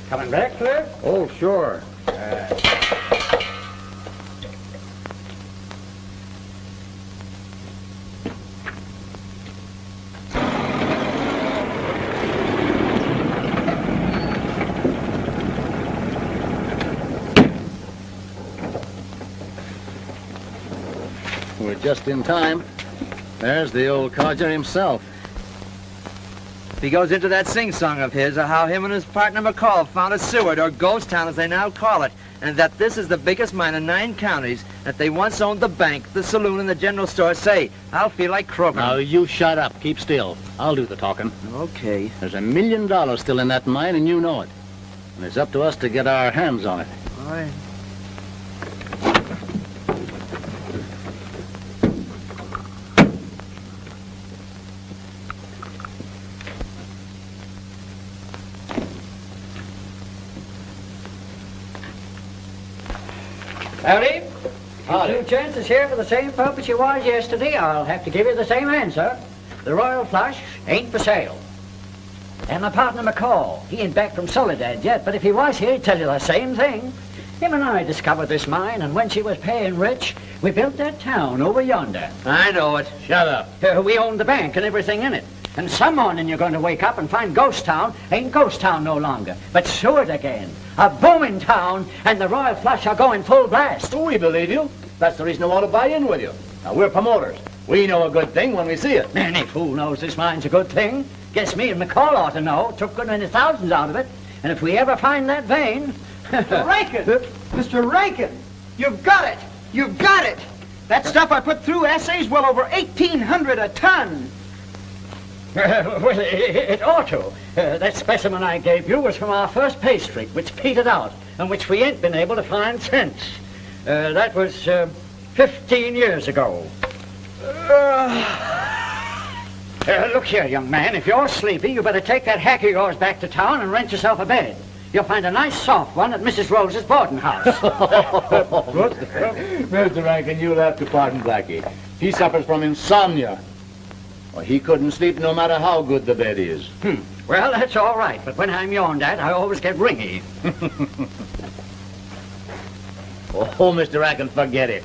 Coming back, Cliff? Oh, sure. We're just in time. There's the old codger himself. He goes into that sing-song of his of how him and his partner McCall found a Seward, or ghost town as they now call it, and that this is the biggest mine in 9 counties, that they once owned the bank, the saloon, and the general store. Say, I'll feel like croaking. Now, you shut up. Keep still. I'll do the talking. Okay. There's $1 million still in that mine, and you know it. And it's up to us to get our hands on it. All right. Howdy. Howdy. Two chances here for the same purpose you was yesterday. I'll have to give you the same answer. The Royal Flush ain't for sale. And my partner McCall, he ain't back from Soledad yet, but if he was here, he'd tell you the same thing. Him and I discovered this mine, and when she was paying rich, we built that town over yonder. I know it. Shut up. We owned the bank and everything in it. And some morning you're going to wake up and find Ghost Town ain't Ghost Town no longer, but Seward again. A booming town, and the Royal Flush are going full blast. Oh, we believe you. That's the reason I want to buy in with you. Now, we're promoters. We know a good thing when we see it. Any fool knows this mine's a good thing. Guess me and McCall ought to know. Took good many thousands out of it. And if we ever find that vein... Rankin! Mr. Rankin! You've got it! You've got it! That stuff I put through assays well over 1,800 a ton. Well, it ought to. That specimen I gave you was from our first pay streak, which petered out, and which we ain't been able to find since. That was 15 years ago. Look here, young man, if you're sleepy, you better take that hack of yours back to town and rent yourself a bed. You'll find a nice soft one at Mrs. Rose's boarding house. Mr. Rankin, you'll have to pardon Blackie. He suffers from insomnia. Well, he couldn't sleep no matter how good the bed is. Well, that's all right, but when I'm yawned at, I always get ringy. Oh, Mr. Rankin, forget it.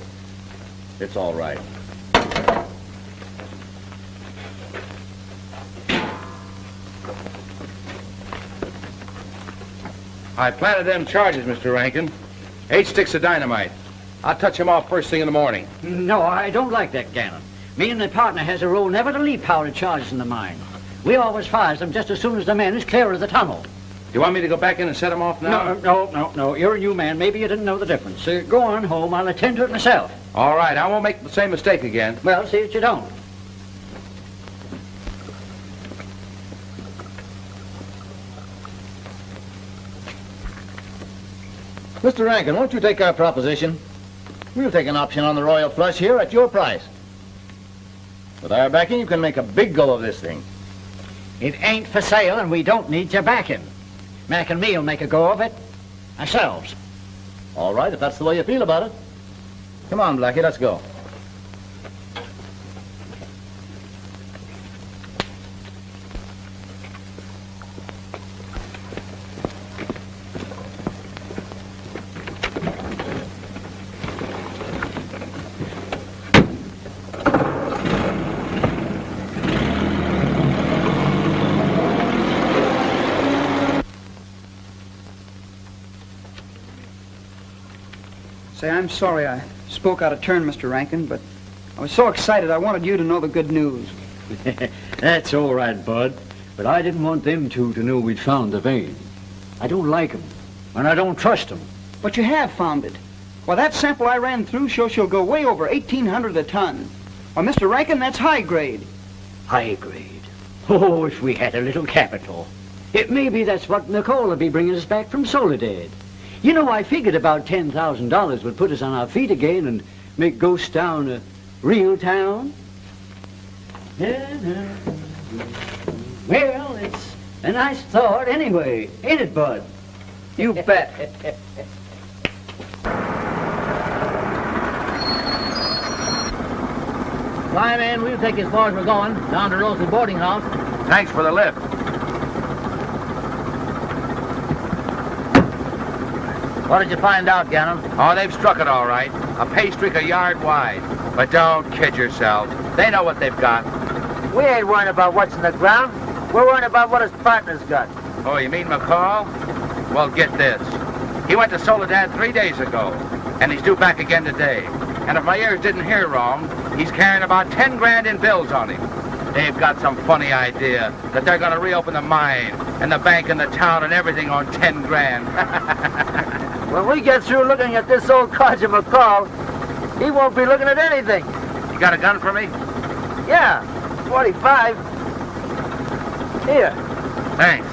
It's all right. I planted them charges, Mr. Rankin. 8 sticks of dynamite. I'll touch them off first thing in the morning. No, I don't like that, Gannon. Me and the partner has a rule never to leave powdered charges in the mine. We always fires them just as soon as the men is clear of the tunnel. Do you want me to go back in and set them off now? No. You're a new man. Maybe you didn't know the difference. Go on home. I'll attend to it myself. All right, I won't make the same mistake again. Well, see that you don't. Mr. Rankin, won't you take our proposition? We'll take an option on the Royal Flush here at your price. With our backing, you can make a big go of this thing. It ain't for sale, and we don't need your backing. Mac and me'll make a go of it ourselves. All right, if that's the way you feel about it. Come on, Blackie, let's go. Say, I'm sorry I spoke out of turn, Mr. Rankin, but I was so excited I wanted you to know the good news. That's all right, Bud. But I didn't want them two to know we'd found the vein. I don't like 'em, and I don't trust 'em. But you have found it. Well, that sample I ran through shows she'll go way over 1,800 a ton. Well, Mr. Rankin, that's high grade. High grade. Oh, if we had a little capital. Maybe that's what Nicole will be bringing us back from Soledad. You know, I figured about $10,000 would put us on our feet again and make Ghost Town a real town. Well, it's a nice thought anyway, ain't it, Bud? You bet. Fly, man, we'll take you as far as we're going, down to Rose's boarding house. Thanks for the lift. What did you find out, Gannon? Oh, they've struck it all right. A pay streak a yard wide. But don't kid yourselves. They know what they've got. We ain't worrying about what's in the ground. We're worrying about what his partner's got. Oh, you mean McCall? Well, get this. He went to Soledad 3 days ago, and he's due back again today. And if my ears didn't hear wrong, he's carrying about 10 grand in bills on him. They've got some funny idea that they're going to reopen the mine and the bank and the town and everything on 10 grand. When we get through looking at this old codger McCall, he won't be looking at anything. You got a gun for me? Yeah, 45. Here. Thanks.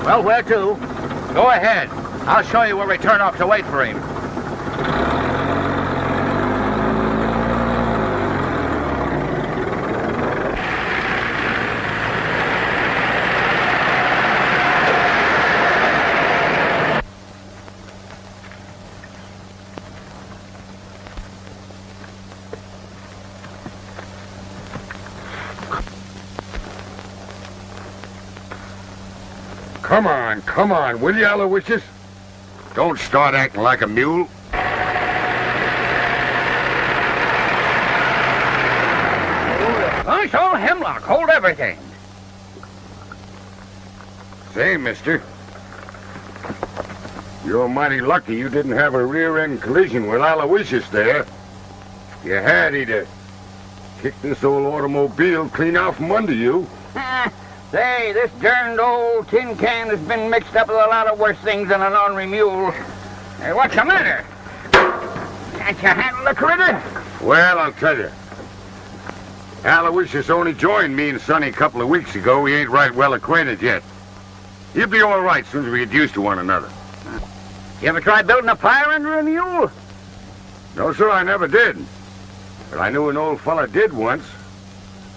Well, where to? Go ahead. I'll show you where we turn off to wait for him. Come on, will you, Aloysius? Don't start acting like a mule. Gosh, all hemlock, hold everything. Say, mister, you're mighty lucky you didn't have a rear-end collision with Aloysius there. If you had, he'd have kicked this old automobile clean out from under you. Say, this darned old tin can has been mixed up with a lot of worse things than an ornery mule. Hey, what's the matter? Can't you handle the critter? Well, I'll tell you. Aloysius only joined me and Sonny a couple of weeks ago. We ain't right well acquainted yet. He'll be all right as soon as we get used to one another. You ever tried building a fire under a mule? No, sir, I never did. But I knew an old fella did once.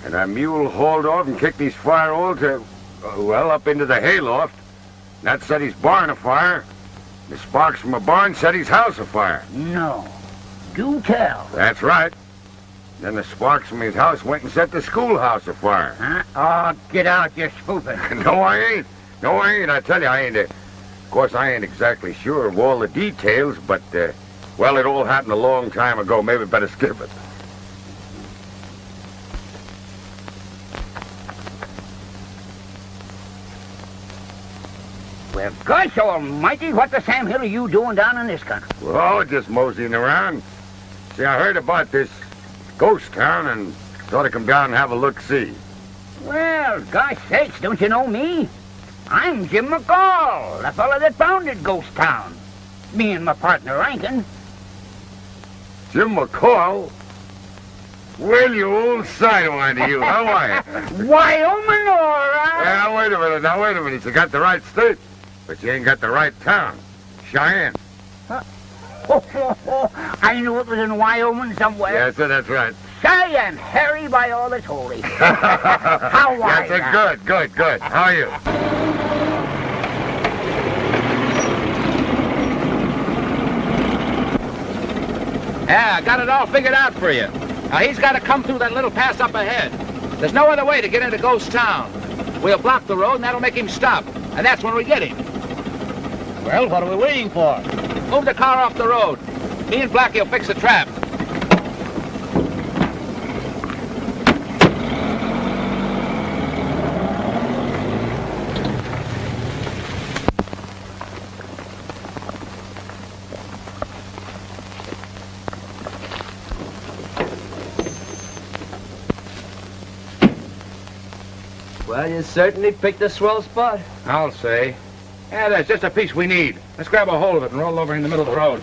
And that mule hauled off and kicked his fire all to, well, up into the hayloft. And that set his barn afire. The sparks from a barn set his house afire. No. Do tell. That's right. Then the sparks from his house went and set the schoolhouse afire. Huh? Oh, get out, you're spoofing. No, I ain't. No, I ain't. I tell you, I ain't. Of course, I ain't exactly sure of all the details, but, well, it all happened a long time ago. Maybe better skip it. Well, gosh almighty, what the Sam Hill are you doing down in this country? Oh, just moseying around. See, I heard about this ghost town and thought I'd come down and have a look-see. Well, gosh sakes, don't you know me? I'm Jim McCall, the fella that founded Ghost Town. Me and my partner Rankin. Jim McCall? Well, you old sidewinder, you. How are you? Wyoming, all right. Now, wait a minute. You got the right state, but you ain't got the right town. Cheyenne. I knew it was in Wyoming somewhere. Yes, sir, that's right. Cheyenne, Harry, by all that's holy. How are Yes, sir, good. How are you? Yeah, I got it all figured out for you. Now, he's got to come through that little pass up ahead. There's no other way to get into Ghost Town. We'll block the road, and that'll make him stop. And that's when we get him. Well, what are we waiting for? Move the car off the road. He and Blackie will fix the trap. Well, you certainly picked a swell spot. I'll say. Yeah, that's just a piece we need. Let's grab a hold of it and roll over in the middle of the road.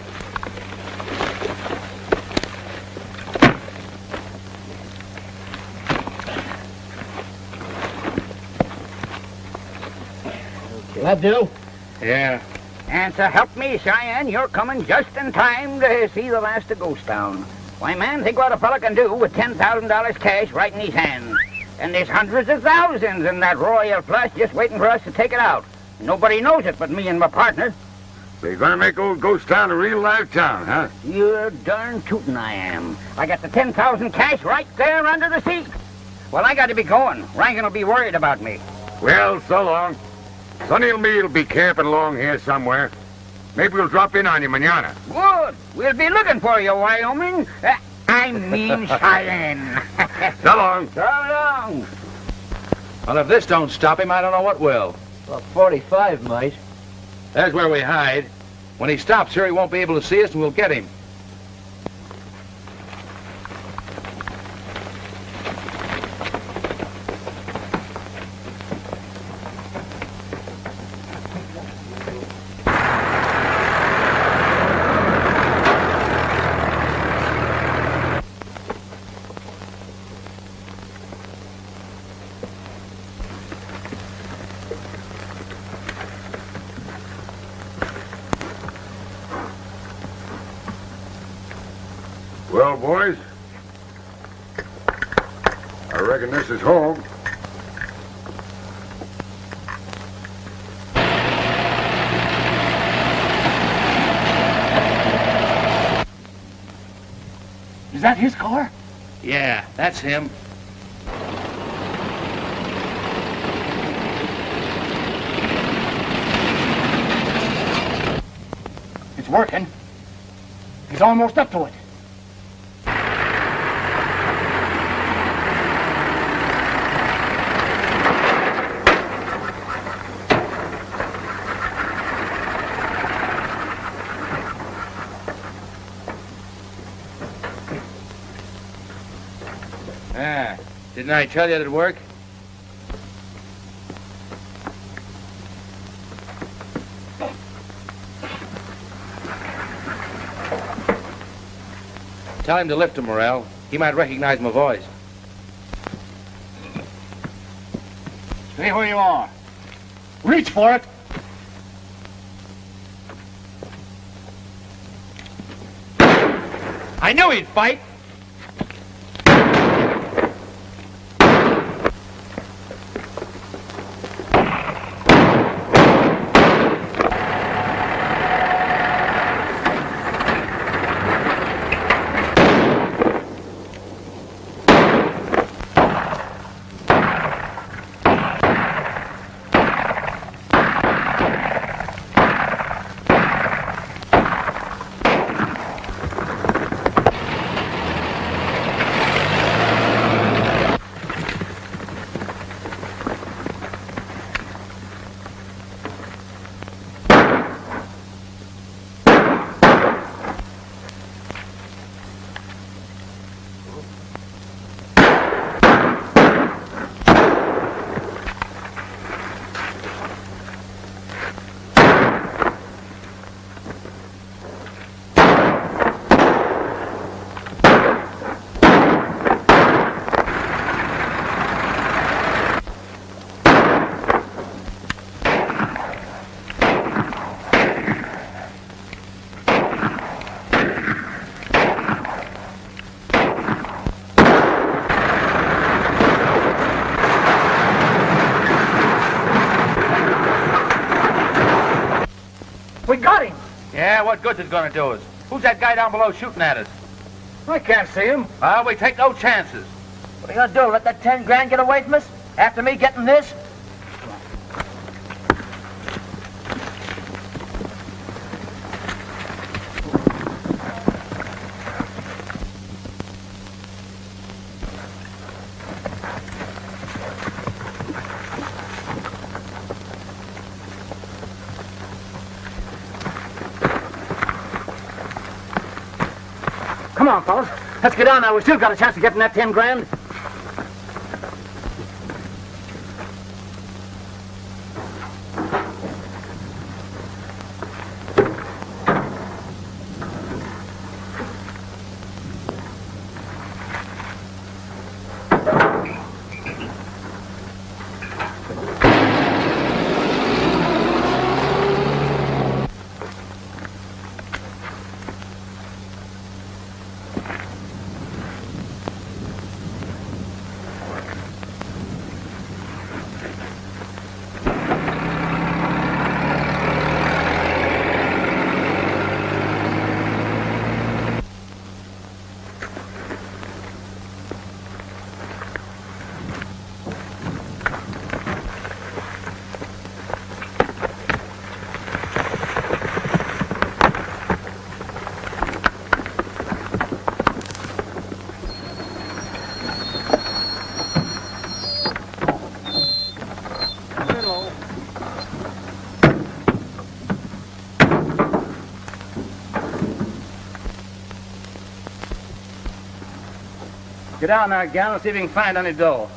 That do? Yeah. And so help me, Cheyenne, you're coming just in time to see the last of Ghost Town. Why, man, think what a fella can do with $10,000 cash right in his hand. And there's hundreds of thousands in that Royal Flush just waiting for us to take it out. Nobody knows it but me and my partner. So you're gonna make old Ghost Town a real live town, huh? You're darn tootin' I am. I got the 10,000 cash right there under the seat. Well, I got to be going. Rankin will be worried about me. Well, so long. Sonny and me'll be camping along here somewhere. Maybe we'll drop in on you manana. Good. We'll be looking for you, Wyoming. I mean Cheyenne. So long. So long. Well, if this don't stop him, I don't know what will. Well, 45 might. There's where we hide. When he stops here, he won't be able to see us, and we'll get him. Well, boys, I reckon this is home. Is that his car? Yeah, that's him. It's working. He's almost up to it. Ah, didn't I tell you it'd work? Tell him to lift him, Morrell. He might recognize my voice. Stay where you are. Reach for it. I knew he'd fight. We got him. Yeah, what good's it gonna do us? Who's that guy down below shooting at us? I can't see him. Well, we take no chances. What are you gonna do, let that 10 grand get away from us? After me getting this? Come on, fellas. Let's get on now. We still got a chance of getting that 10 grand. Get down there, gal, and see if you can find any dough.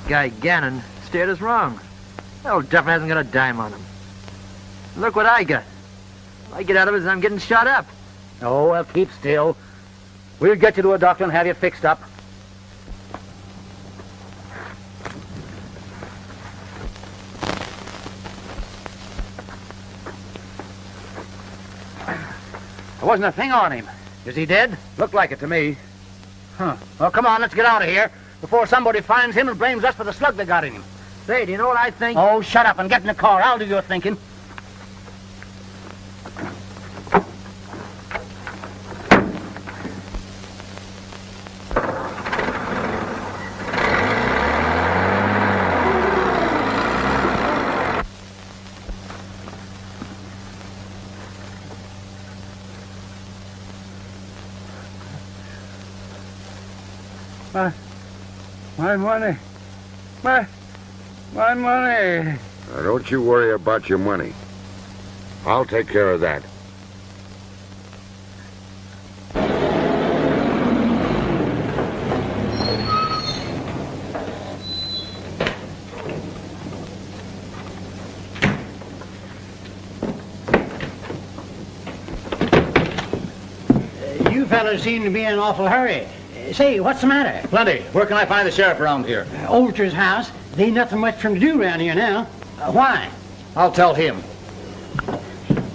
Guy Gannon steered us wrong. That old duffer hasn't got a dime on him. Look what I got. All I get out of it is I'm getting shot up. Oh, well, keep still. We'll get you to a doctor and have you fixed up. There wasn't a thing on him. Is he dead? Looked like it to me. Huh. Well, come on, let's get out of here before somebody finds him and blames us for the slug they got in him. Say, do you know what I think? Oh, shut up and get in the car. I'll do your thinking. My money. My money. Now, don't you worry about your money. I'll take care of that. You fellas seem to be in an awful hurry. Say, what's the matter? Plenty. Where can I find the sheriff around here? Olter's house. There ain't nothing much for him to do around here now. Why? I'll tell him.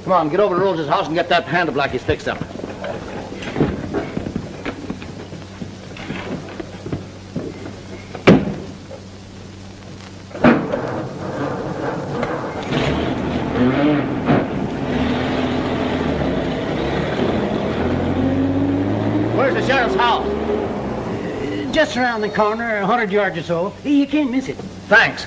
Come on, get over to Rose's house and get that handle block he's fixed up. Where's the sheriff's house? Just around the corner, 100 yards or so. You can't miss it. Thanks.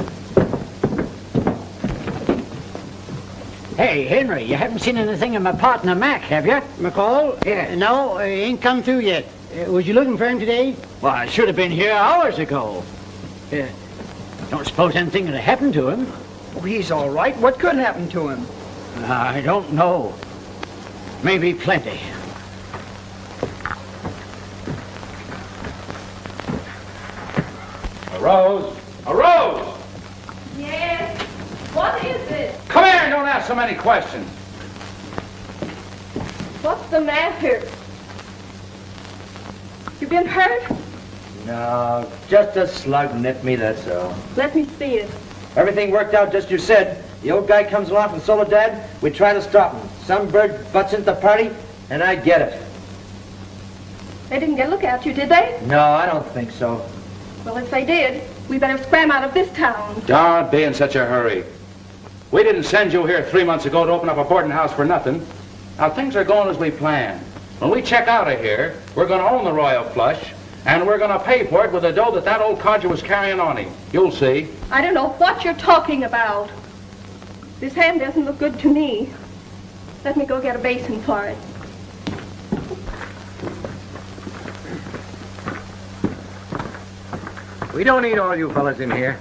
Hey, Henry, you haven't seen anything of my partner, Mac, have you? McCall? Yeah. No, he ain't come through yet. Was you looking for him today? Well, I should have been here hours ago. Don't suppose anything would have happened to him? Oh, he's all right. What could happen to him? I don't know. Maybe plenty. Rose! Rose! Yes? What is it? Come here and don't ask so many questions. What's the matter? You been hurt? No, just a slug nipped me, that's all. Let me see it. Everything worked out just you said. The old guy comes along from Soledad, we try to stop him. Some bird butts into the party, and I get it. They didn't get a look at you, did they? No, I don't think so. Well, if they did, we better scram out of this town. Don't be in such a hurry. We didn't send you here 3 months ago to open up a boarding house for nothing. Now, things are going as we planned. When we check out of here, we're going to own the Royal Flush, and we're going to pay for it with the dough that old codger was carrying on him. You'll see. I don't know what you're talking about. This hand doesn't look good to me. Let me go get a basin for it. We don't need all you fellas in here.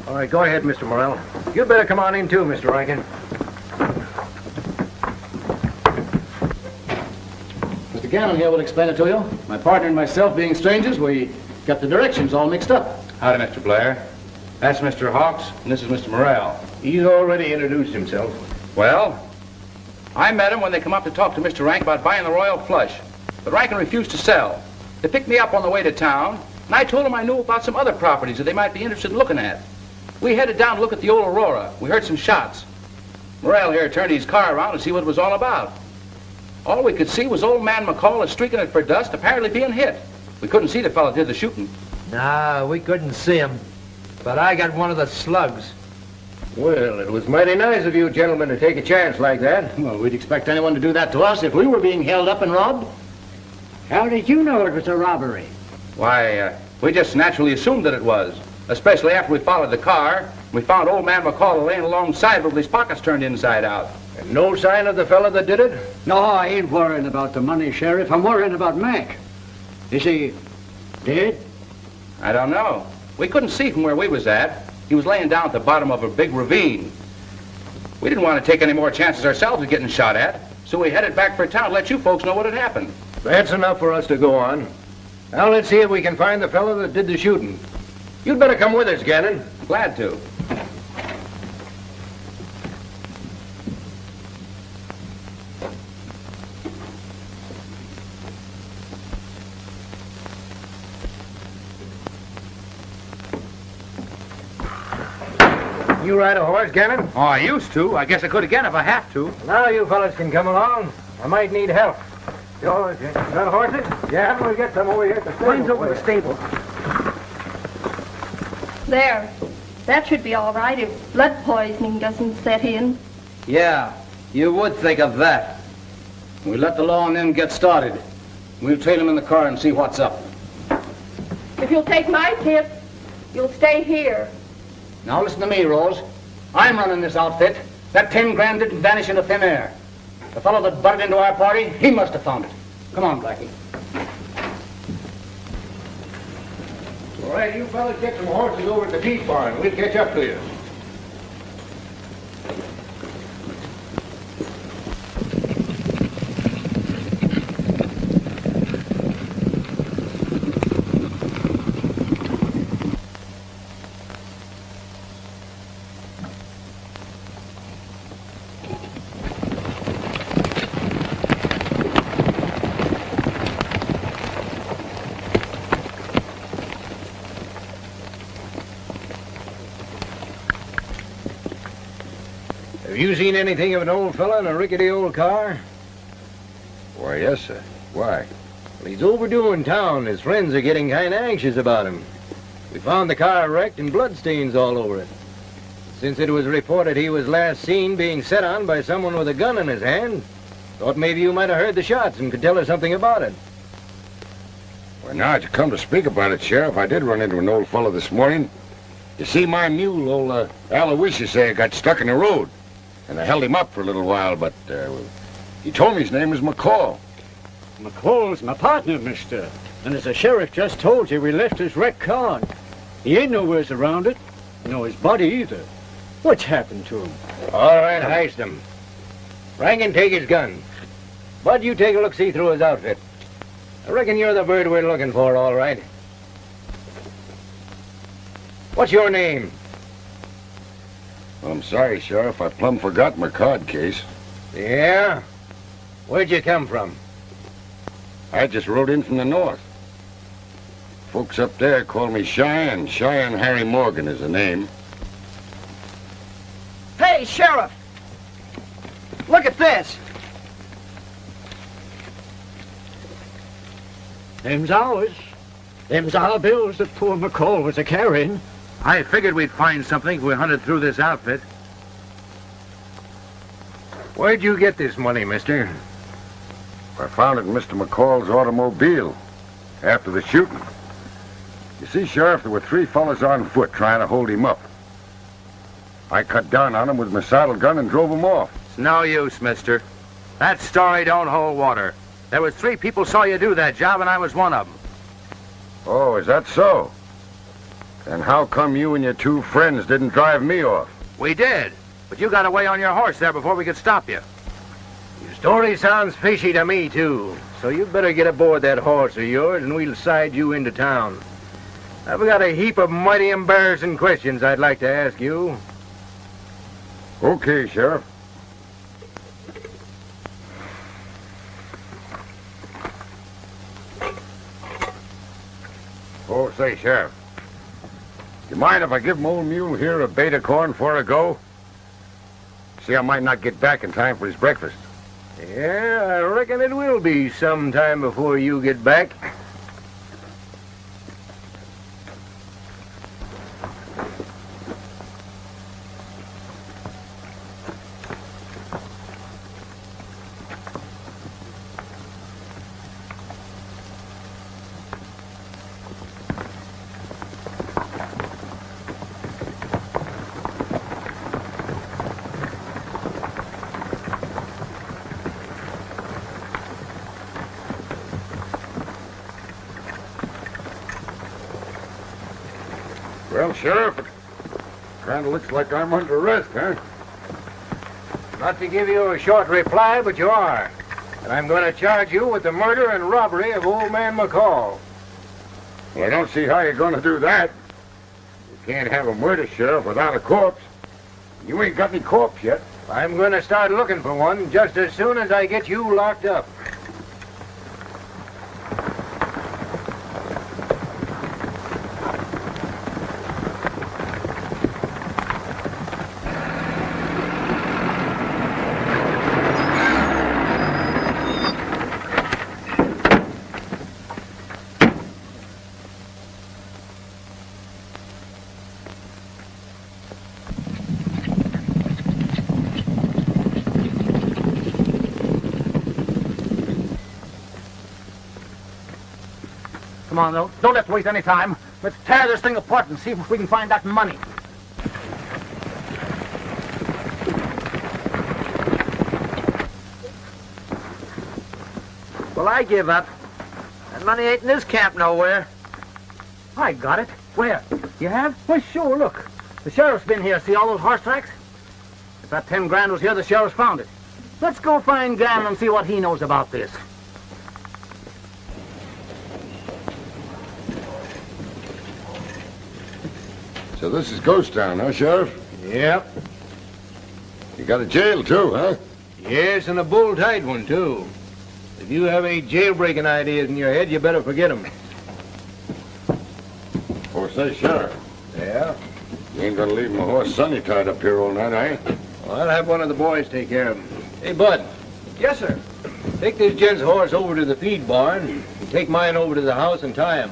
All right, go ahead, Mr. Morrell. You'd better come on in too, Mr. Rankin. Mr. Gannon here will explain it to you. My partner and myself, being strangers, we got the directions all mixed up. Howdy, Mr. Blair. That's Mr. Hawks, and this is Mr. Morrell. He's already introduced himself. Well, I met him when they come up to talk to Mr. Rank about buying the Royal Flush. But Rankin refused to sell. They picked me up on the way to town, and I told them I knew about some other properties that they might be interested in looking at. We headed down to look at the old Aurora. We heard some shots. Morrell here turned his car around to see what it was all about. All we could see was old man McCall streaking it for dust, apparently being hit. We couldn't see the fellow did the shooting. Nah, we couldn't see him. But I got one of the slugs. Well, it was mighty nice of you gentlemen to take a chance like that. Well, we'd expect anyone to do that to us if we were being held up and robbed. How did you know it was a robbery? Why, we just naturally assumed that it was, especially after we followed the car. We found old man McCall laying alongside with his pockets turned inside out. And no sign of the fella that did it? No, I ain't worrying about the money, Sheriff. I'm worrying about Mac. Is he dead? I don't know. We couldn't see from where we was at. He was laying down at the bottom of a big ravine. We didn't want to take any more chances ourselves of getting shot at, so we headed back for town to let you folks know what had happened. That's enough for us to go on. Now let's see if we can find the fella that did the shooting. You'd better come with us, Gannon. Glad to. You ride a horse, Gannon? Oh, I used to. I guess I could again if I have to. Now you fellas can come along. I might need help. You got horses? Yeah, we'll get some over here at the stable. Mine's over the stable. There. That should be all right if blood poisoning doesn't set in. Yeah, you would think of that. We let the law and them get started. We'll trail them in the car and see what's up. If you'll take my tip, you'll stay here. Now listen to me, Rose. I'm running this outfit. That 10 grand didn't vanish into thin air. The fellow that butted into our party, he must have found it. Come on, Blackie. All right, you fellas get some horses over at the feed barn. We'll catch up to you. Have you seen anything of an old fella in a rickety old car? Why, yes, sir. Why? Well, he's overdue in town. His friends are getting kind of anxious about him. We found the car wrecked and bloodstains all over it. Since it was reported he was last seen being set on by someone with a gun in his hand, thought maybe you might have heard the shots and could tell us something about it. Well, now that you come to speak about it, Sheriff, I did run into an old fellow this morning. You see, my mule, old Aloysius there, got stuck in the road. And I held him up for a little while, but he told me his name was McCall. McCall's my partner, mister. And as the sheriff just told you, we left his wrecked car. He ain't nowheres around it. Nor his body either. What's happened to him? All right, heist him. Rankin, take his gun. Bud, you take a look-see through his outfit. I reckon you're the bird we're looking for, all right. What's your name? Well, I'm sorry, Sheriff. I plumb forgot my card case. Yeah? Where'd you come from? I just rode in from the north. Folks up there call me Cheyenne. Cheyenne Harry Morgan is the name. Hey, Sheriff! Look at this. Them's ours. Them's our bills that poor McCall was a-carrying. I figured we'd find something if we hunted through this outfit. Where'd you get this money, mister? I found it in Mr. McCall's automobile after the shooting. You see, Sheriff, there were 3 fellas on foot trying to hold him up. I cut down on him with my saddle gun and drove him off. It's no use, mister. That story don't hold water. There was 3 people saw you do that job, and I was one of them. Oh, is that so? Then how come you and your 2 friends didn't drive me off? We did, but you got away on your horse there before we could stop you. Your story sounds fishy to me, too. So you'd better get aboard that horse of yours, and we'll side you into town. I've got a heap of mighty embarrassing questions I'd like to ask you. Okay, Sheriff. Oh, say, Sheriff. You mind if I give my old mule here a bait of corn before I go? See, I might not get back in time for his breakfast. Yeah, I reckon it will be some time before you get back. Well, Sheriff, it kind of looks like I'm under arrest, huh? Not to give you a short reply, but you are. And I'm going to charge you with the murder and robbery of old man McCall. Well, I don't see how you're going to do that. You can't have a murder, Sheriff, without a corpse. You ain't got any corpse yet. I'm going to start looking for one just as soon as I get you locked up. Come on, though. Don't let's waste any time. Let's tear this thing apart and see if we can find that money. Well, I give up. That money ain't in this camp nowhere. I got it. Where? You have? Well, sure, look. The sheriff's been here. See all those horse tracks? If that 10 grand was here, the sheriff's found it. Let's go find Gammon and see what he knows about this. So this is Ghost Town, huh, Sheriff? Yep. You got a jail, too, huh? Yes, and a bull-tight one, too. If you have any jailbreaking ideas in your head, you better forget them. Oh, say, Sheriff, Yeah? you ain't gonna leave my horse Sonny tied up here all night, are you? Well, I'll have one of the boys take care of him. Hey, Bud, Yes, sir. take this gent's horse over to the feed barn and take mine over to the house and tie him.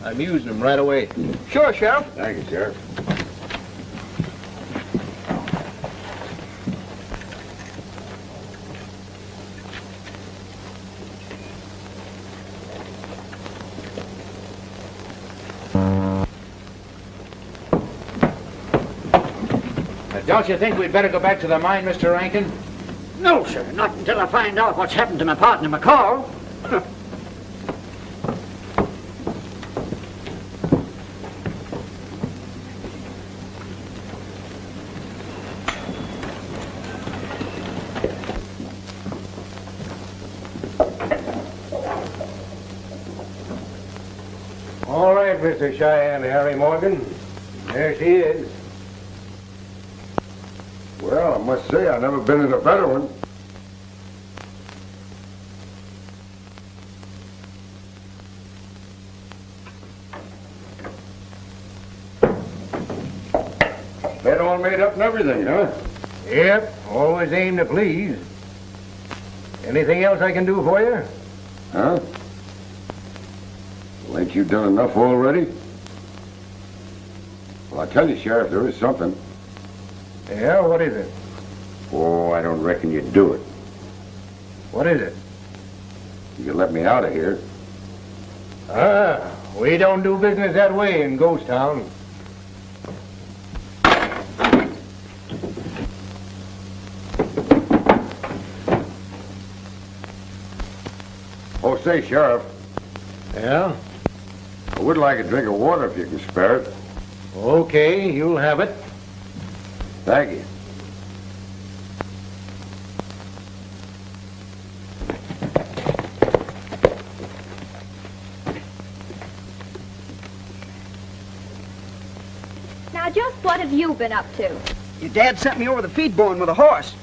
I'm using him right away. Sure, Sheriff. Thank you, Sheriff. Don't you think we'd better go back to the mine, Mr. Rankin? No, sir. Not until I find out what's happened to my partner, McCall. All right, Mr. Cheyenne Harry Morgan. There she is. Well, I must say, I've never been in a better one. Bed all made up and everything, huh? Yep, always aim to please. Anything else I can do for you? Huh? Well, ain't you done enough already? Well, I tell you, Sheriff, there is something. Yeah, what is it? Oh, I don't reckon you'd do it. What is it? You could let me out of here. Ah, we don't do business that way in Ghost Town. Oh, say, Sheriff, Yeah? I would like a drink of water if you can spare it. Okay, you'll have it. Thank you. Now, just what have you been up to? Your dad sent me over the feed barn with a horse.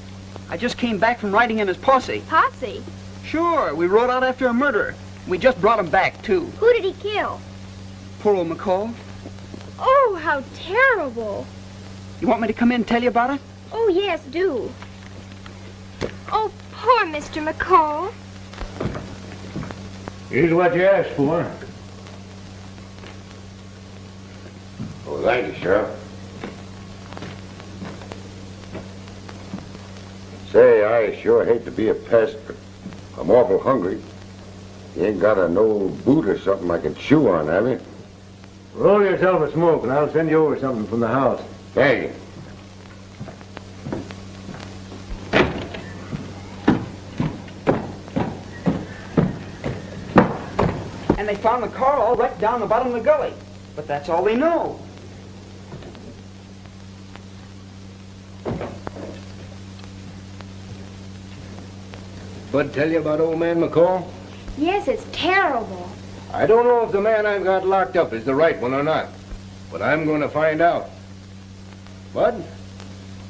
I just came back from riding in his posse. Posse? Sure, we rode out after a murderer. We just brought him back, too. Who did he kill? Poor old McCall. Oh, how terrible. You want me to come in and tell you about it? Oh, yes, do. Oh, poor Mr. McCall. Here's what you asked for. Oh, thank you, Sheriff. Say, I sure hate to be a pest, but I'm awful hungry. You ain't got a no boot or something I can chew on, have you? Roll yourself a smoke, and I'll send you over something from the house. Thank you. And they found the car all wrecked down the bottom of the gully. But that's all they know. Bud tell you about old man McCall? Yes, it's terrible. I don't know if the man I've got locked up is the right one or not, but I'm going to find out. Bud,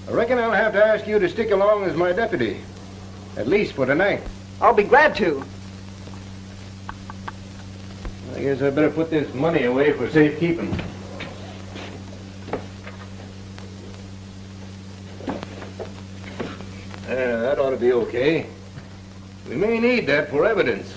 I reckon I'll have to ask you to stick along as my deputy, at least for tonight. I'll be glad to. I guess I better put this money away for safekeeping. That ought to be okay. We may need that for evidence.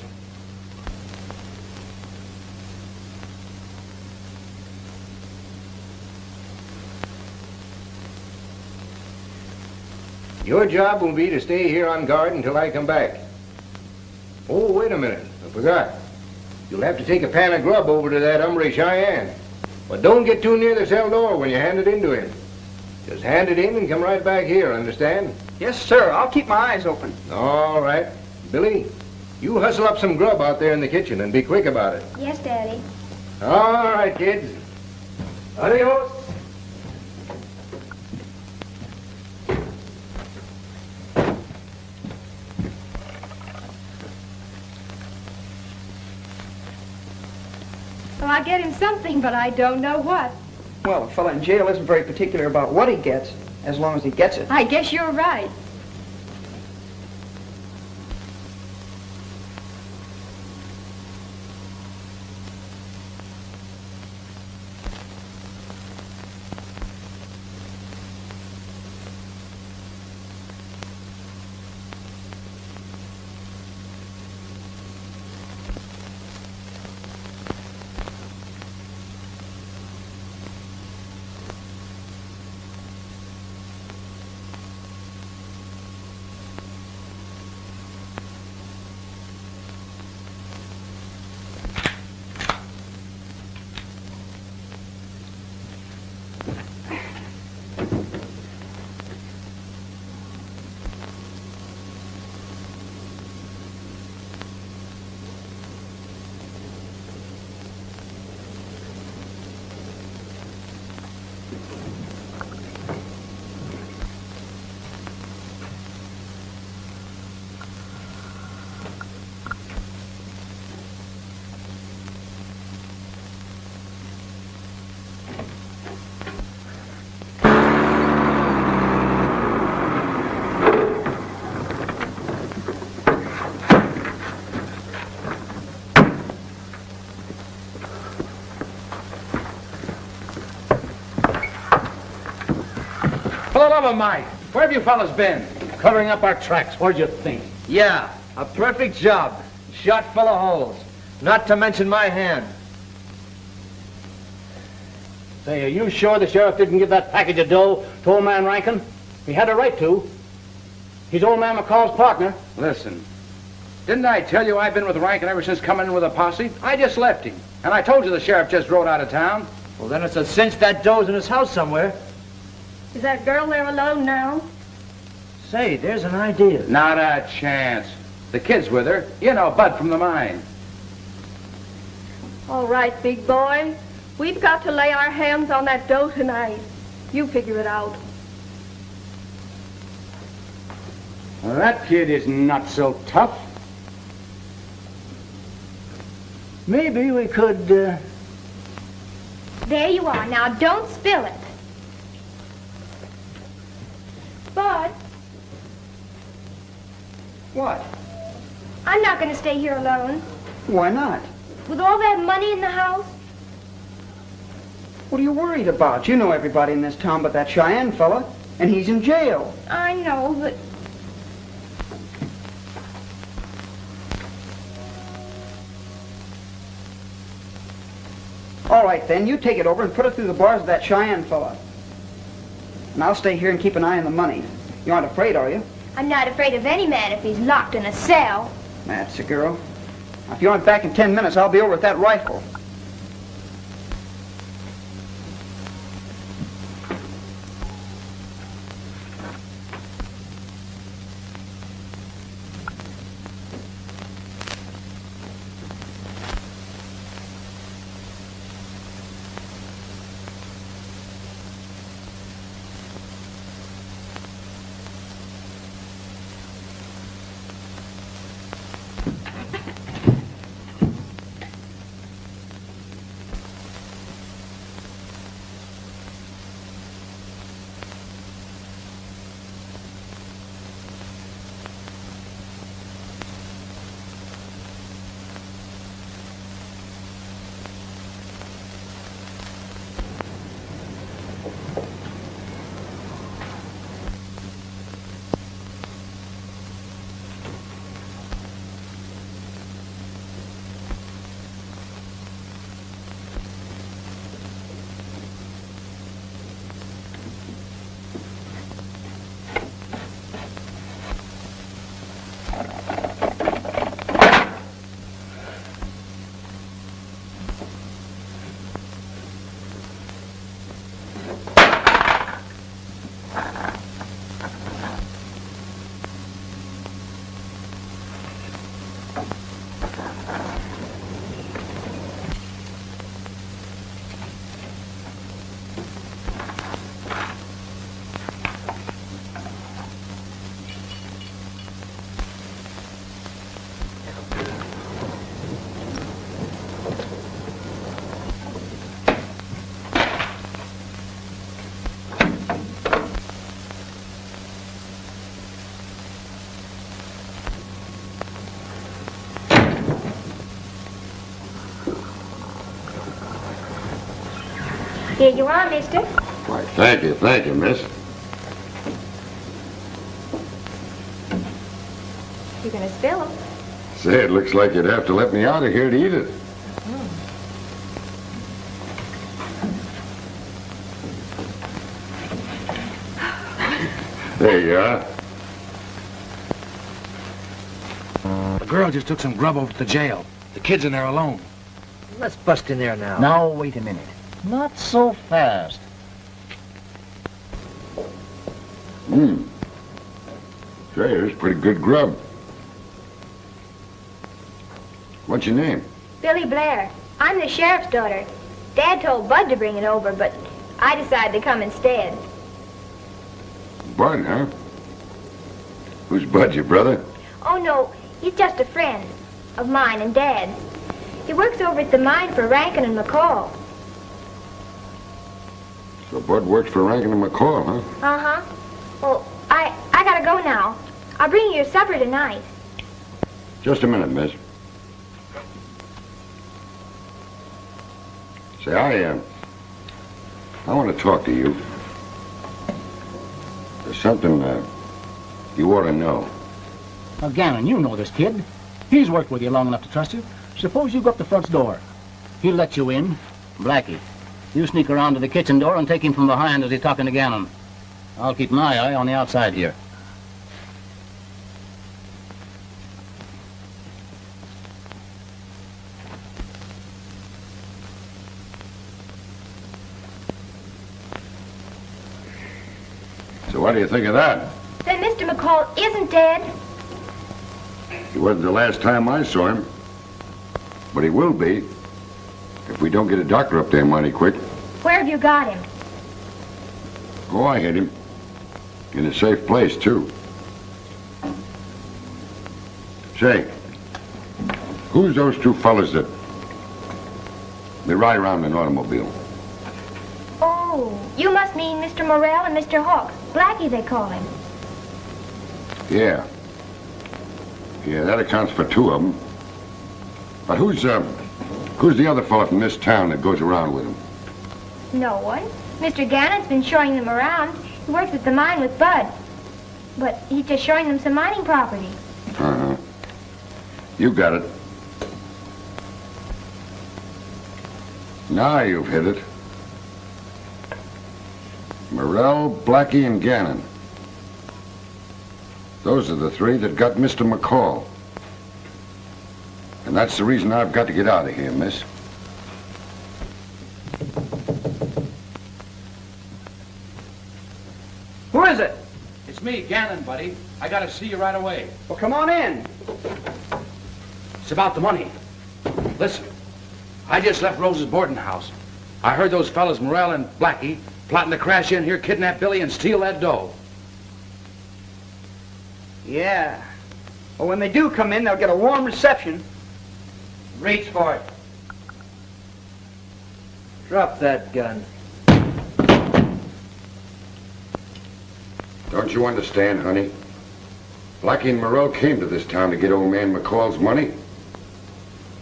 Your job will be to stay here on guard until I come back. Oh, wait a minute. I forgot. You'll have to take a pan of grub over to that Hombre Cheyenne. But don't get too near the cell door when you hand it in to him. Just hand it in and come right back here, understand? Yes, sir. I'll keep my eyes open. All right. Billy, you hustle up some grub out there in the kitchen and be quick about it. Yes, Daddy. All right, kids. Adios. Well, I get him something, but I don't know what. Well, a fella in jail isn't very particular about what he gets, as long as he gets it. I guess you're right. For the love of Mike, where have you fellas been? Covering up our tracks. What'd you think? Yeah, a perfect job. Shot full of holes. Not to mention my hand. Say, are you sure the sheriff didn't give that package of dough to old man Rankin? He had a right to. He's old man McCall's partner. Listen, didn't I tell you I've been with Rankin ever since coming in with a posse? I just left him. And I told you the sheriff just rode out of town. Well, then it's a cinch that dough's in his house somewhere. Is that girl there alone now? Say, there's an idea. Not a chance. The kid's with her. You know, Bud from the mine. All right, big boy. We've got to lay our hands on that dough tonight. You figure it out. Well, that kid is not so tough. Maybe we could, There you are. Now, don't spill it. Bud, What? I'm not going to stay here alone. Why not? With all that money in the house? What are you worried about? You know everybody in this town but that Cheyenne fella, and he's in jail. I know, but... All right, then, you take it over and put it through the bars of that Cheyenne fella. And I'll stay here and keep an eye on the money. You aren't afraid, are you? I'm not afraid of any man if he's locked in a cell. That's a girl. Now, if you aren't back in 10 minutes, I'll be over with that rifle. Here you are, mister. Why, thank you, miss. You're gonna spill them. Say, it looks like you'd have to let me out of here to eat it. There you are. The girl just took some grub over to the jail. The kid's in there alone. Let's bust in there now. Now, wait a minute. Not so fast. Say, there's pretty good grub. What's your name? Billy Blair. I'm the sheriff's daughter. Dad told Bud to bring it over, but I decided to come instead. Bud, huh? Who's Bud, your brother? Oh, no, he's just a friend of mine and Dad's. He works over at the mine for Rankin and McCall. So Bud works for Rankin and McCall, huh? Uh-huh. Well, I gotta go now. I'll bring you your supper tonight. Just a minute, miss. Say, I want to talk to you. There's something, you ought to know. Now, Gannon, you know this kid. He's worked with you long enough to trust you. Suppose you go up the front door. He'll let you in. Blackie, you sneak around to the kitchen door and take him from behind as he's talking to Gannon. I'll keep my eye on the outside here. So what do you think of that? Then Mr. McCall isn't dead? He wasn't the last time I saw him. But he will be, if we don't get a doctor up there mighty quick. Where have you got him? Oh, I hid him. In a safe place, too. Say, who's those two fellas that... They ride around in an automobile? Oh, you must mean Mr. Morrell and Mr. Hawks. Blackie, they call him. Yeah. Yeah, that accounts for two of them. But who's the other fella from this town that goes around with him? No one. Mr. Gannon's been showing them around. He works at the mine with Bud. But he's just showing them some mining property. Uh-huh. You got it. Now you've hit it. Morrell, Blackie, and Gannon. Those are the three that got Mr. McCall. And that's the reason I've got to get out of here, miss. Who is it? It's me, Gannon, buddy. I gotta see you right away. Well, come on in. It's about the money. Listen, I just left Rose's boarding house. I heard those fellas, Morrell and Blackie, plotting to crash in here, kidnap Billy, and steal that dough. Yeah. Well, when they do come in, they'll get a warm reception. Reach for it. Drop that gun. Don't you understand, honey? Blackie and Morrell came to this town to get old man McCall's money.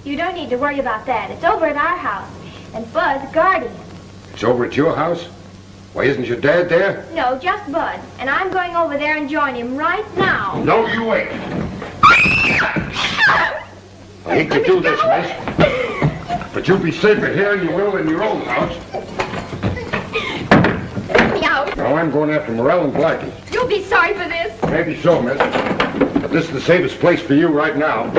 You don't need to worry about that. It's over at our house. And Bud's guarding it. It's over at your house? Why, isn't your dad there? No, just Bud. And I'm going over there and join him right now. No, you wait. I hate to do this, miss. But you'll be safer here than you will in your own house. Let me out. Now I'm going after Morrell and Blackie. You'll be sorry for this. Maybe so, miss. But this is the safest place for you right now.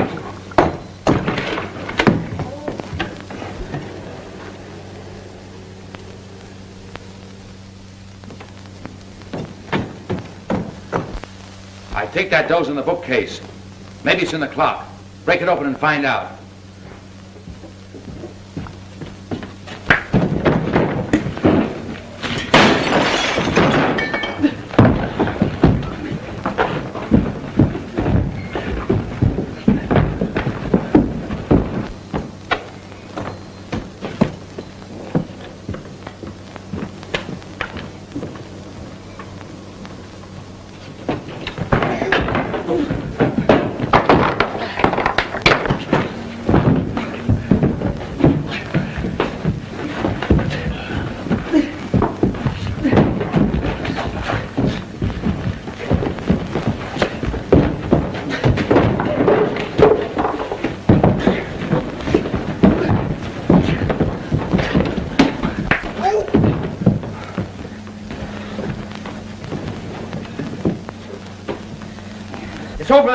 I think that dough's in the bookcase. Maybe it's in the clock. Break it open and find out.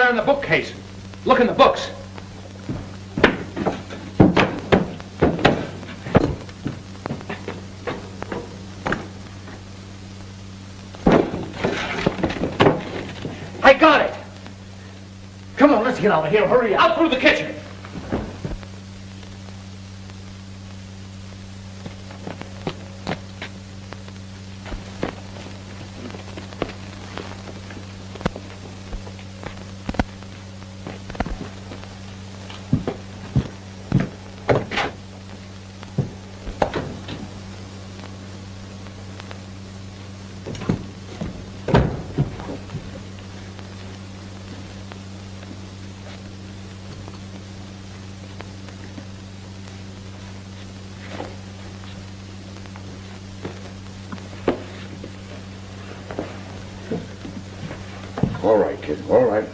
there in the bookcase. Look in the books. I got it. Come on, let's get out of here. Hurry up. Out through the kitchen. All right, kid, all right.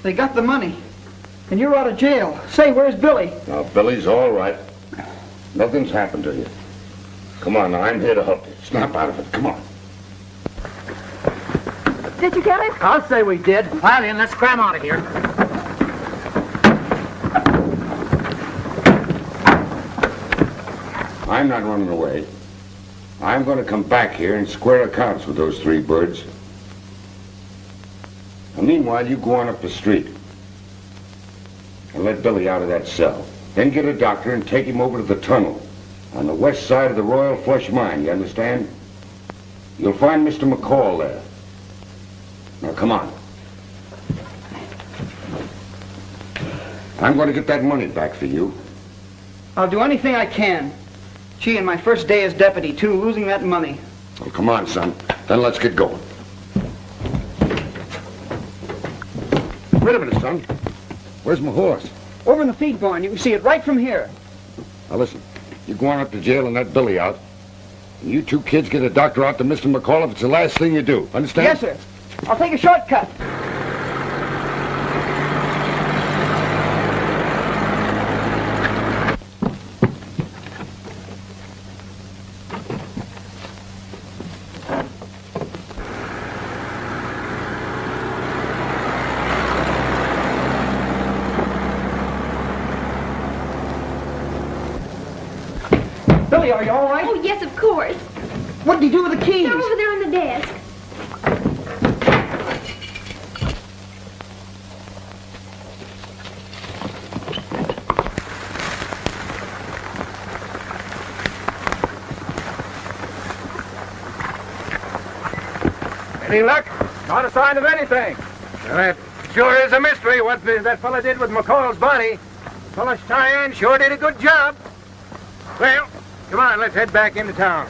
They got the money. And you're out of jail. Say, where's Billy? Now, Billy's all right. Nothing's happened to you. Come on, now, I'm here to help you. Snap out of it, come on. Did you get it? I'll say we did. Pile in, let's cram out of here. I'm not running away. I'm going to come back here and square accounts with those three birds. And meanwhile, you go on up the street and let Billy out of that cell. Then get a doctor and take him over to the tunnel on the west side of the Royal Flush Mine, you understand? You'll find Mr. McCall there. Now, come on. I'm going to get that money back for you. I'll do anything I can. Gee, and my first day as deputy, too, losing that money. Well, come on, son. Then let's get going. Wait a minute, son. Where's my horse? Over in the feed barn. You can see it right from here. Now, listen. You go on up to jail and let Billy out. And you two kids get a doctor out to Mr. McCall if it's the last thing you do. Understand? Yes, sir. I'll take a shortcut. Billy, are you all right? Oh, yes, of course. What did he do with the keys? They're over there on the desk. Any luck? Not a sign of anything. Well, that sure is a mystery what that fella did with McCall's body. Fella Cheyenne sure did a good job. Well, come on, let's head back into town.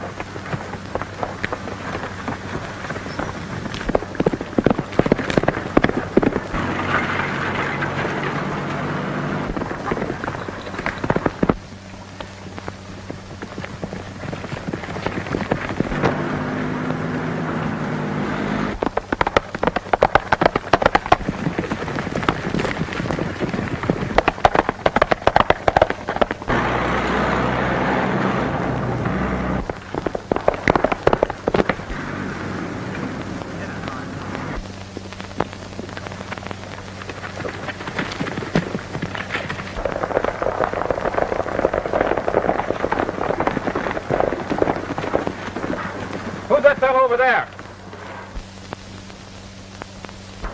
Who's that fellow over there?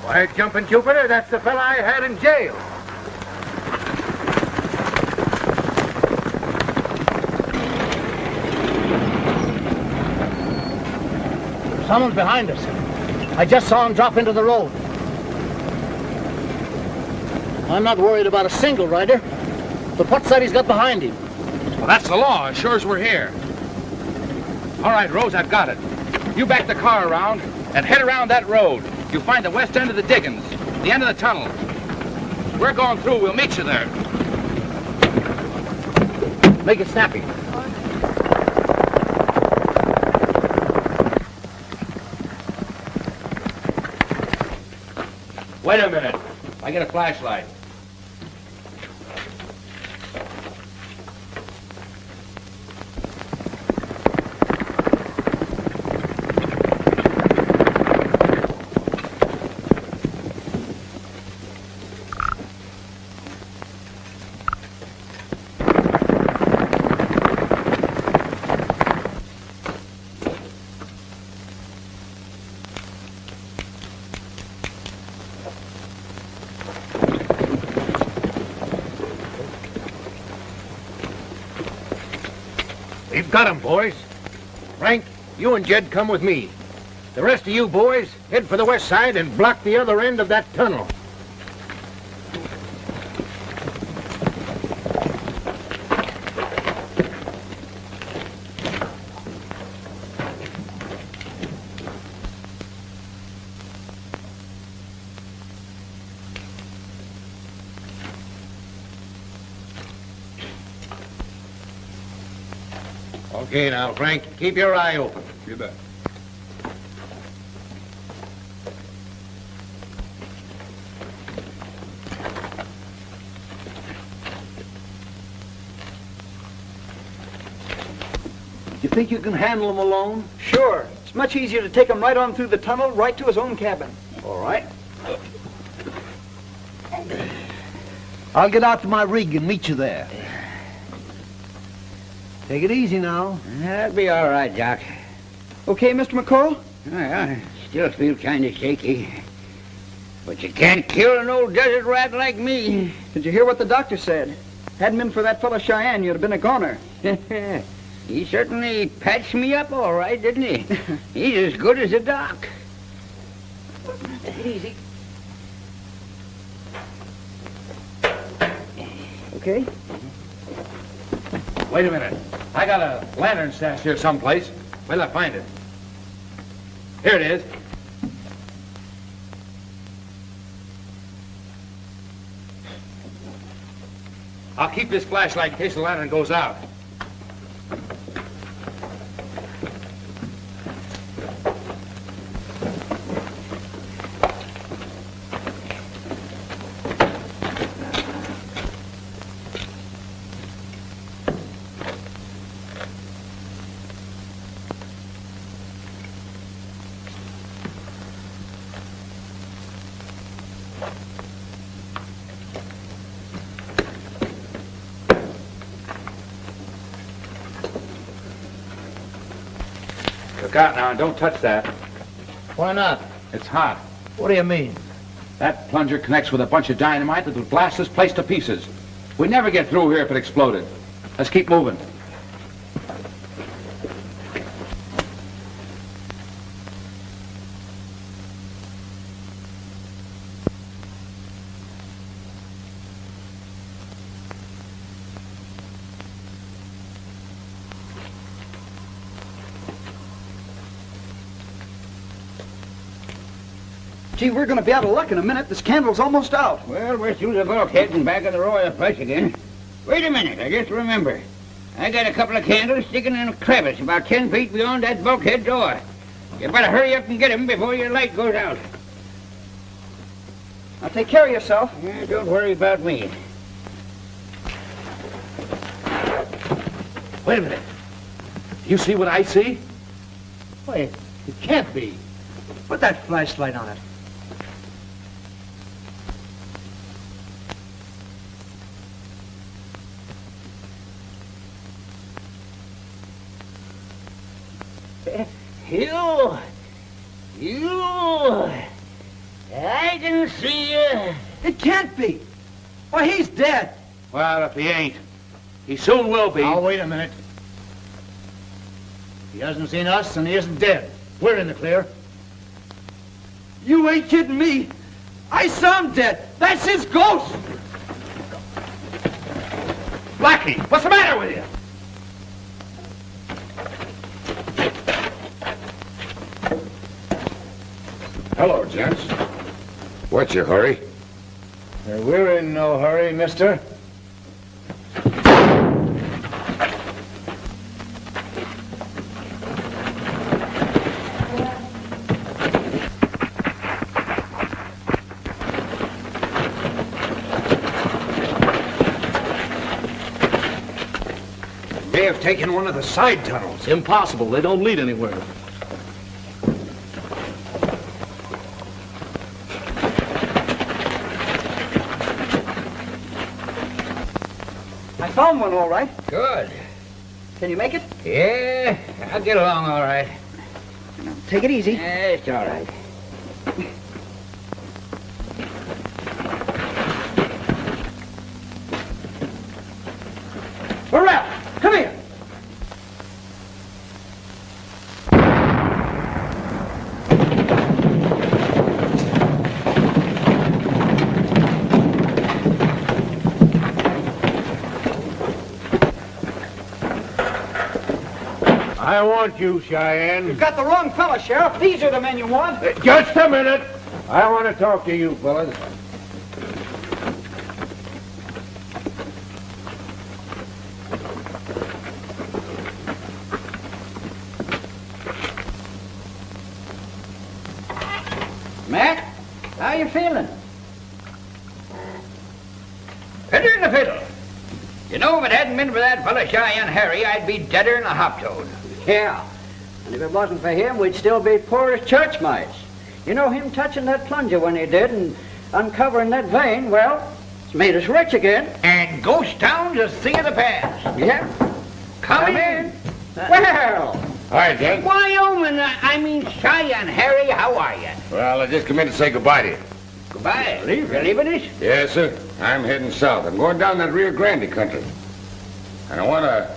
Why, Jumping Jupiter, that's the fella I had in jail. Someone's behind us. I just saw him drop into the road. I'm not worried about a single rider, but what's that he's got behind him? Well, that's the law, as sure as we're here. All right, Rose, I've got it. You back the car around and head around that road. You'll find the west end of the diggings, the end of the tunnel. We're going through. We'll meet you there. Make it snappy. Wait a minute. I get a flashlight. got him, boys. Frank, you and Jed come with me. The rest of you boys, head for the west side and block the other end of that tunnel. Okay, now, Frank, keep your eye open. You bet. You think you can handle him alone? Sure. It's much easier to take him right on through the tunnel, right to his own cabin. All right. I'll get out to my rig and meet you there. Take it easy now. That'll be all right, Doc. Okay, Mr. McCall? I still feel kind of shaky. But you can't kill an old desert rat like me. Did you hear what the doctor said? Hadn't been for that fellow Cheyenne, you'd have been a goner. He certainly patched me up all right, didn't he? He's as good as a doc. Take it easy. Okay? Wait a minute. I got a lantern stashed here someplace. Where did I find it? Here it is. I'll keep this flashlight in case the lantern goes out. Look out now and don't touch that. Why not? It's hot. What do you mean? That plunger connects with a bunch of dynamite that will blast this place to pieces. We'd never get through here if it exploded. Let's keep moving. Gee, we're going to be out of luck in a minute. This candle's almost out. Well, we're through the bulkhead and back of the Royal Flush again. Wait a minute, I just remember. I got a couple of candles sticking in a crevice about 10 feet beyond that bulkhead door. You better hurry up and get 'em before your light goes out. Now take care of yourself. Yeah, don't worry about me. Wait a minute. You see what I see? Wait, it can't be. Put that flashlight on it. You, I can see you. It can't be. Why, he's dead. Well, if he ain't, he soon will be. Now, wait a minute. He hasn't seen us, and he isn't dead. We're in the clear. You ain't kidding me. I saw him dead. That's his ghost. Blackie, what's the matter with you? Hello, gents. What's your hurry? We're in no hurry, mister. May have taken one of the side tunnels. Impossible. They don't lead anywhere. I found one all right. Good. Can you make it? Yeah, I'll get along all right. Take it easy. Yeah, it's all right. Burrell, come here. I want you, Cheyenne. You've got the wrong fella, Sheriff. These are the men you want. Just a minute. I want to talk to you fellas. Mac, how you feeling? Fiddler in the fiddle. You know, if it hadn't been for that fella Cheyenne Harry, I'd be deader than a hop toad. Yeah. And if it wasn't for him, we'd still be poor as church mice. You know, him touching that plunger when he did and uncovering that vein, well, it's made us rich again. And Ghost Town's a thing of the past. Yeah. Come in. Well, Hi, Jen. Wyoming, I mean Cheyenne Harry, how are you? Well, I just come in to say goodbye to you. Goodbye. You're leaving us? Yes, sir. I'm heading south. I'm going down that Rio Grande country. And I want a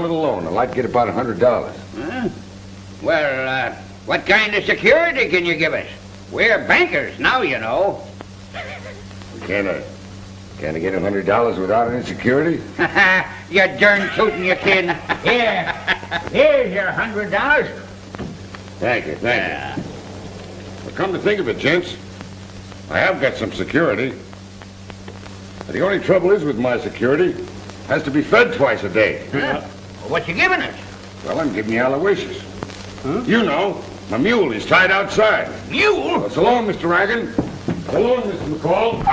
little loan. I'd like to get about $100. Huh? Well, what kind of security can you give us? We're bankers now, you know. Can I get $100 without any security? You darn tootin' you kid. Here. Here's your $100. Thank you. Well, come to think of it, gents, I have got some security. But the only trouble is with my security, has to be fed twice a day. Huh? What you giving us? Well, I'm giving you Aloysius. Huh? You know, my mule is tied outside. Mule? Well, so long, Mr. Ragan. So long, Mr. McCall.